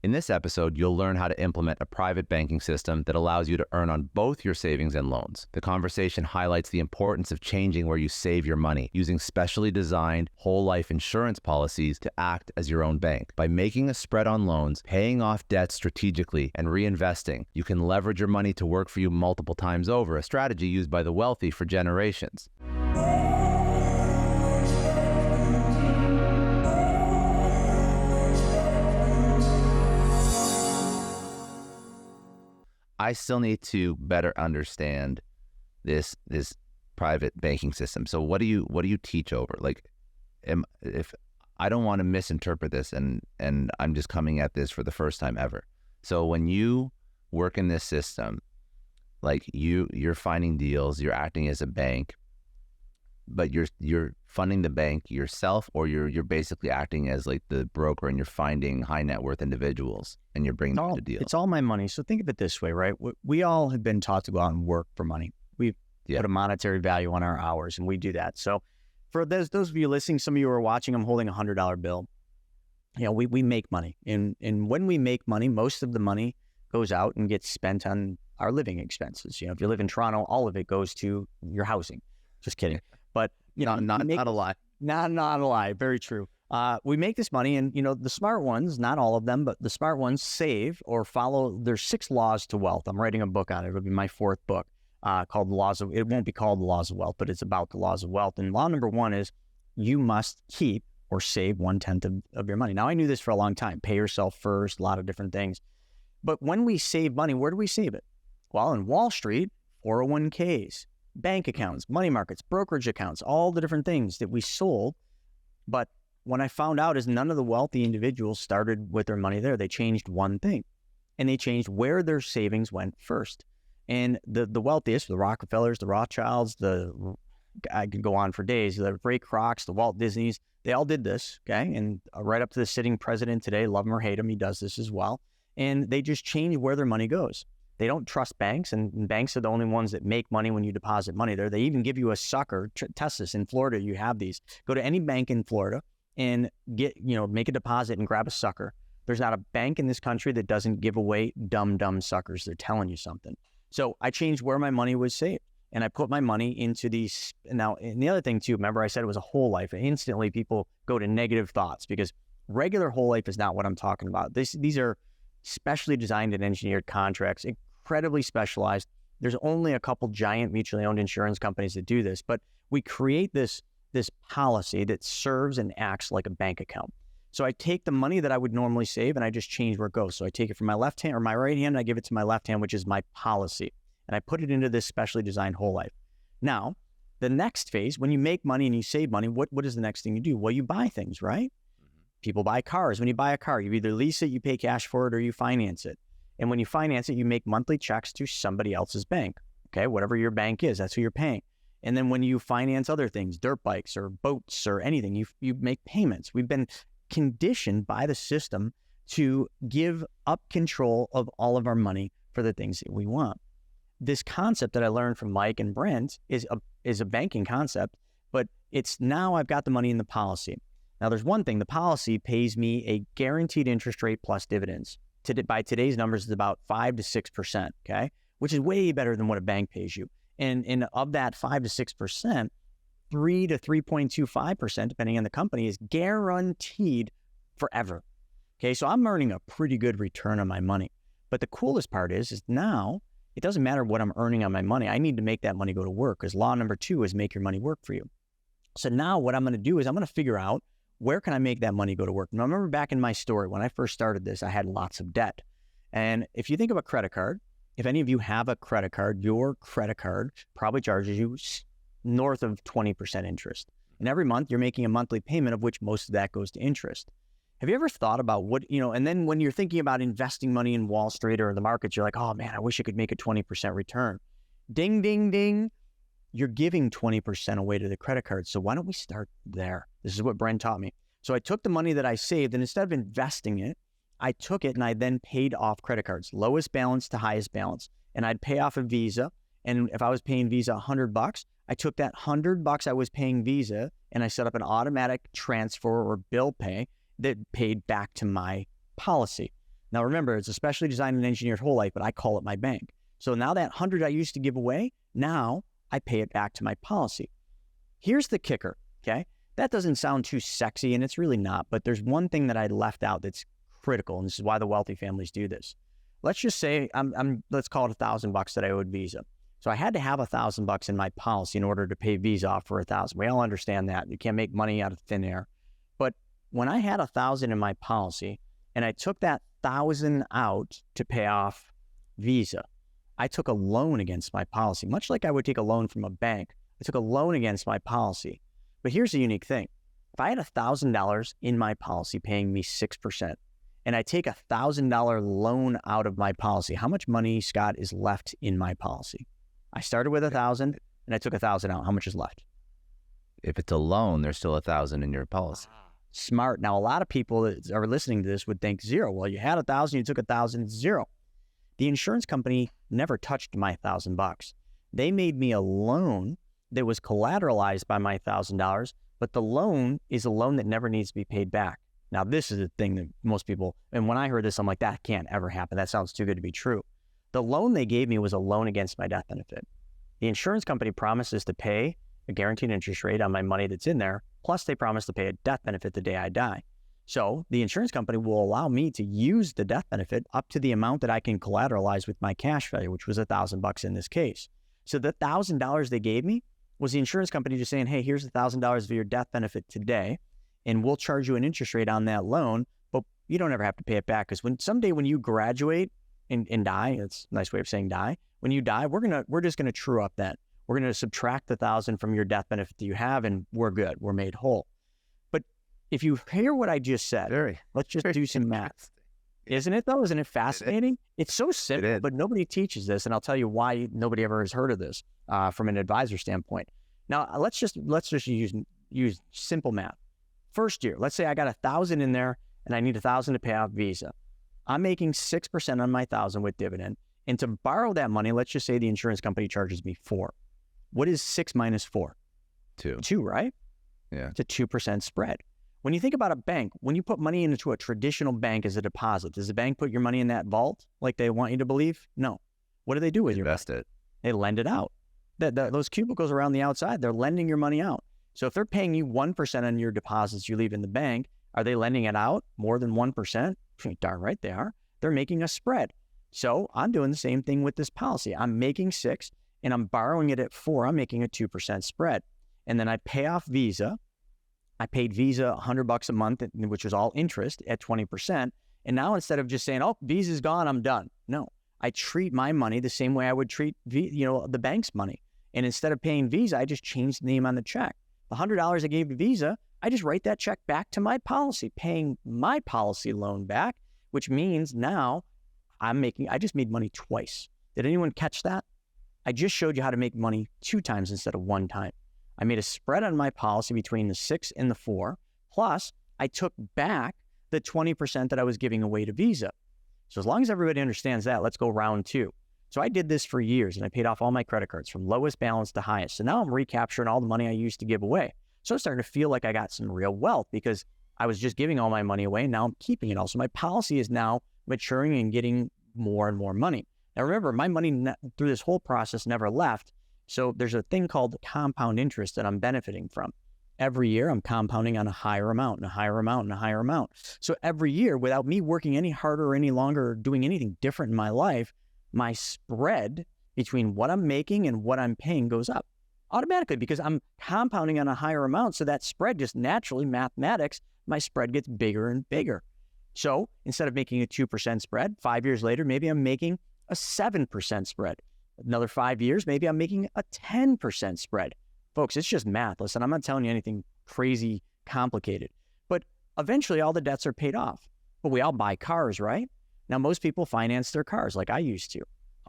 In this episode, you'll learn how to implement a private banking system that allows you to earn on both your savings and loans. The conversation highlights the importance of changing where you save your money, using specially designed whole life insurance policies to act as your own bank. By making a spread on loans, paying off debt strategically, and reinvesting, you can leverage your money to work for you multiple times over, a strategy used by the wealthy for generations. I still need to better understand this private banking system. So what do you teach over? Like, if I don't want to misinterpret this, and I'm just coming at this for the first time ever. So when you work in this system, like you're finding deals, you're acting as a bank, but you're funding the bank yourself, or you're basically acting as like the broker, and you're finding high net worth individuals and you're bringing them to deals. It's all my money. So think of it this way, right? We all have been taught to go out and work for money. We put a monetary value on our hours, and we do that. So for those of you listening, some of you are watching, I'm holding $100 bill. You know, we make money, and when we make money, most of the money goes out and gets spent on our living expenses. You know, if you live in Toronto, all of it goes to your housing. Just kidding. But you know, not a lie. Not a lie. Very true. We make this money, and you know, the smart ones, not all of them, but the smart ones save or follow. There's 6 laws to wealth. I'm writing a book on it. It'll be my 4th book, called The Laws of. It won't be called The Laws of Wealth, but it's about the laws of wealth. And law number 1 is you must keep or save 1/10 of your money. Now, I knew this for a long time. Pay yourself first. A lot of different things. But when we save money, where do we save it? Well, in Wall Street, 401ks, bank accounts, money markets, brokerage accounts, all the different things that we sold. But what I found out is none of the wealthy individuals started with their money there. They changed one thing, and they changed where their savings went first. And the wealthiest, the Rockefellers, the Rothschilds, I could go on for days, the Ray Krocs, the Walt Disneys, they all did this, okay? And right up to the sitting president today, love him or hate him, he does this as well. And they just change where their money goes. They don't trust banks, and banks are the only ones that make money when you deposit money there. They even give you a sucker. Test this. In Florida, you have these. Go to any bank in Florida and make a deposit and grab a sucker. There's not a bank in this country that doesn't give away dumb suckers. They're telling you something. So I changed where my money was saved, and I put my money into these. Now, and the other thing too, remember I said it was a whole life. Instantly people go to negative thoughts, because regular whole life is not what I'm talking about. These are specially designed and engineered contracts, incredibly specialized. There's only a couple giant mutually owned insurance companies that do this, but we create this policy that serves and acts like a bank account. So I take the money that I would normally save, and I just change where it goes. So I take it from my left hand or my right hand, and I give it to my left hand, which is my policy. And I put it into this specially designed whole life. Now, the next phase, when you make money and you save money, what is the next thing you do? Well, you buy things, right? People buy cars. When you buy a car, you either lease it, you pay cash for it, or you finance it. And when you finance it, you make monthly checks to somebody else's bank. Okay, whatever your bank is, that's who you're paying. And then when you finance other things, dirt bikes or boats or anything, you make payments. We've been conditioned by the system to give up control of all of our money for the things that we want. This concept that I learned from Mike and Brent is a banking concept, but it's now I've got the money in the policy. Now, there's one thing. The policy pays me a guaranteed interest rate plus dividends. By today's numbers, it's about 5 to 6%, okay? Which is way better than what a bank pays you. And of that 5 to 6%, 3 to 3.25%, depending on the company, is guaranteed forever. Okay, so I'm earning a pretty good return on my money. But the coolest part is now it doesn't matter what I'm earning on my money. I need to make that money go to work, because law number 2 is make your money work for you. So now what I'm going to do is I'm going to figure out, where can I make that money go to work? Now, remember back in my story, when I first started this, I had lots of debt. And if you think of a credit card, if any of you have a credit card, your credit card probably charges you north of 20% interest. And every month you're making a monthly payment, of which most of that goes to interest. Have you ever thought about and then when you're thinking about investing money in Wall Street or the markets, you're like, oh man, I wish I could make a 20% return. Ding, ding, ding. You're giving 20% away to the credit card. So why don't we start there? This is what Brent taught me. So I took the money that I saved, and instead of investing it, I took it and I then paid off credit cards, lowest balance to highest balance. And I'd pay off a Visa. And if I was paying Visa $100, I took that $100 I was paying Visa and I set up an automatic transfer or bill pay that paid back to my policy. Now remember, it's a specially designed and engineered whole life, but I call it my bank. So now that 100 I used to give away, now I pay it back to my policy. Here's the kicker, okay? That doesn't sound too sexy, and it's really not, but there's one thing that I left out that's critical, and this is why the wealthy families do this. Let's just say let's call it $1,000 that I owed Visa. So I had to have $1,000 in my policy in order to pay Visa off for $1,000. We all understand that. You can't make money out of thin air. But when I had $1,000 in my policy and I took that $1,000 out to pay off Visa, I took a loan against my policy, much like I would take a loan from a bank. I took a loan against my policy. But here's the unique thing. If I had $1,000 in my policy paying me 6%, and I take a $1,000 loan out of my policy, how much money, Scott, is left in my policy? I started with 1,000 and I took 1,000 out. How much is left? If it's a loan, there's still 1,000 in your policy. Smart. Now, a lot of people that are listening to this would think zero. Well, you had 1,000, you took 1,000, zero. The insurance company never touched my $1,000. They made me a loan that was collateralized by my $1,000, but the loan is a loan that never needs to be paid back. Now, this is the thing that most people, and when I heard this, I'm like, that can't ever happen. That sounds too good to be true. The loan they gave me was a loan against my death benefit. The insurance company promises to pay a guaranteed interest rate on my money that's in there, plus they promise to pay a death benefit the day I die. So the insurance company will allow me to use the death benefit up to the amount that I can collateralize with my cash value, which was $1,000 in this case. So the $1,000 they gave me was the insurance company just saying, hey, here's $1,000 for your death benefit today, and we'll charge you an interest rate on that loan, but you don't ever have to pay it back, because someday when you graduate and die, it's a nice way of saying die, when you die, we're just gonna true up that. We're gonna subtract the 1,000 from your death benefit that you have, and we're good, we're made whole. But if you hear what I just said, let's just do some math. Isn't it though? Isn't it fascinating? It's so simple, but nobody teaches this, and I'll tell you why nobody ever has heard of this from an advisor standpoint. Now, let's just use simple math. First year, let's say I got 1,000 in there, and I need 1,000 to pay off Visa. I'm making 6% on my 1,000 with dividend, and to borrow that money, let's just say the insurance company charges me 4. What is 6 minus 4? 2. 2, right? Yeah. It's a 2% spread. When you think about a bank, when you put money into a traditional bank as a deposit, does the bank put your money in that vault like they want you to believe? No. What do they do with your money? Invest it. They lend it out. Those cubicles around the outside, they're lending your money out. So if they're paying you 1% on your deposits you leave in the bank, are they lending it out more than 1%? Darn right they are. They're making a spread. So I'm doing the same thing with this policy. I'm making 6 and I'm borrowing it at 4. I'm making a 2% spread. And then I pay off Visa. I paid Visa $100 a month, which was all interest at 20%. And now instead of just saying, oh, Visa's gone, I'm done. No, I treat my money the same way I would treat the bank's money. And instead of paying Visa, I just changed the name on the check. The $100 I gave to Visa, I just write that check back to my policy, paying my policy loan back, which means now I just made money twice. Did anyone catch that? I just showed you how to make money 2 times instead of 1 time. I made a spread on my policy between the 6 and the 4, plus I took back the 20% that I was giving away to Visa. So as long as everybody understands that, let's go round 2. So I did this for years, and I paid off all my credit cards from lowest balance to highest. So now I'm recapturing all the money I used to give away. So I'm starting to feel like I got some real wealth because I was just giving all my money away, and now I'm keeping it all. So my policy is now maturing and getting more and more money. Now remember, my money through this whole process never left. So there's a thing called compound interest that I'm benefiting from. Every year I'm compounding on a higher amount and a higher amount and a higher amount. So every year, without me working any harder or any longer or doing anything different in my life, my spread between what I'm making and what I'm paying goes up automatically because I'm compounding on a higher amount. So that spread just naturally, mathematics, my spread gets bigger and bigger. So instead of making a 2% spread, 5 years later, maybe I'm making a 7% spread. Another 5 years, maybe I'm making a 10% spread. Folks, it's just math. Listen, I'm not telling you anything crazy complicated, but eventually all the debts are paid off. But we all buy cars, right? Now, most people finance their cars like I used to.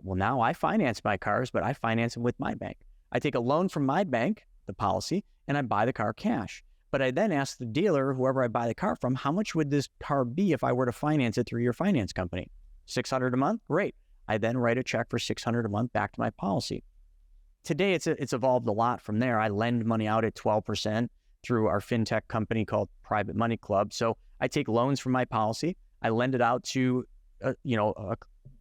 Well, now I finance my cars, but I finance them with my bank. I take a loan from my bank, the policy, and I buy the car cash. But I then ask the dealer, whoever I buy the car from, how much would this car be if I were to finance it through your finance company? $600 a month? Great. I then write a check for $600 a month back to my policy. Today, it's evolved a lot from there. I lend money out at 12% through our fintech company called Private Money Club. So I take loans from my policy. I lend it out to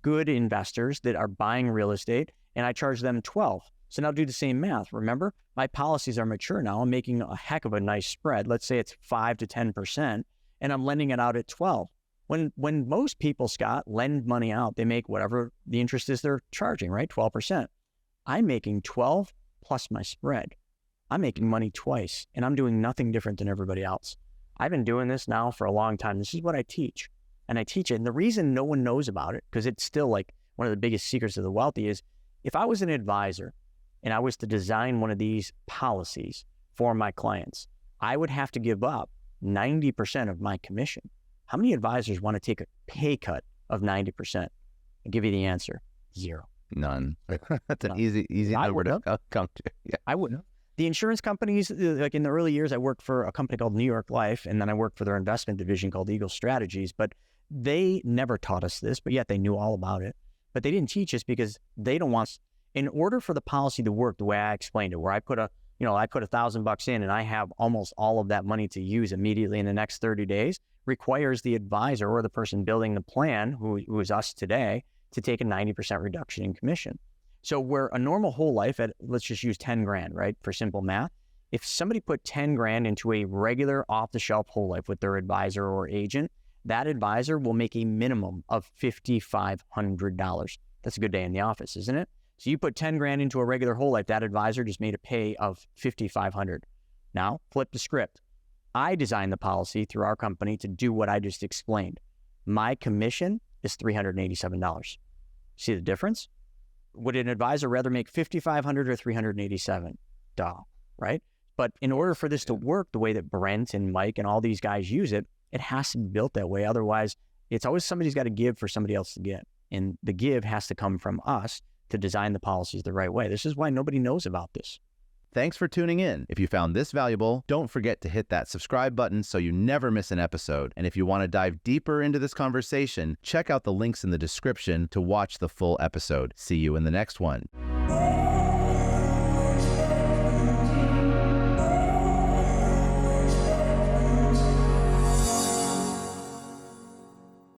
good investors that are buying real estate, and I charge them 12. So now do the same math. Remember, my policies are mature now. I'm making a heck of a nice spread. Let's say it's 5 to 10%, and I'm lending it out at 12. When most people, Scott, lend money out, they make whatever the interest is they're charging, right? 12%. I'm making 12 plus my spread. I'm making money twice, and I'm doing nothing different than everybody else. I've been doing this now for a long time. This is what I teach, and I teach it. And the reason no one knows about it, because it's still like one of the biggest secrets of the wealthy, is if I was an advisor and I was to design one of these policies for my clients, I would have to give up 90% of my commission. How many advisors want to take a pay cut of 90%? I'll give you the answer. 0. None. That's an easy number to come to. Yeah. I wouldn't. The insurance companies, like in the early years, I worked for a company called New York Life, and then I worked for their investment division called Eagle Strategies, but they never taught us this, but yet they knew all about it. But they didn't teach us because they don't want, in order for the policy to work the way I explained it, where I put $1,000 in and I have almost all of that money to use immediately in the next 30 days, requires the advisor or the person building the plan, who is us today, to take a 90% reduction in commission. So where a normal whole life at, let's just use 10 grand, right? For simple math. If somebody put 10 grand into a regular off-the-shelf whole life with their advisor or agent, that advisor will make a minimum of $5,500. That's a good day in the office, isn't it? So you put 10 grand into a regular whole life, that advisor just made a pay of $5,500. Now, flip the script. I designed the policy through our company to do what I just explained. My commission is $387. See the difference? Would an advisor rather make $5,500 or $387? Right? But in order for this to work the way that Brent and Mike and all these guys use it, it has to be built that way. Otherwise, it's always somebody's got to give for somebody else to get. And the give has to come from us to design the policies the right way. This is why nobody knows about this. Thanks for tuning in. If you found this valuable, don't forget to hit that subscribe button so you never miss an episode. And if you want to dive deeper into this conversation, check out the links in the description to watch the full episode. See you in the next one.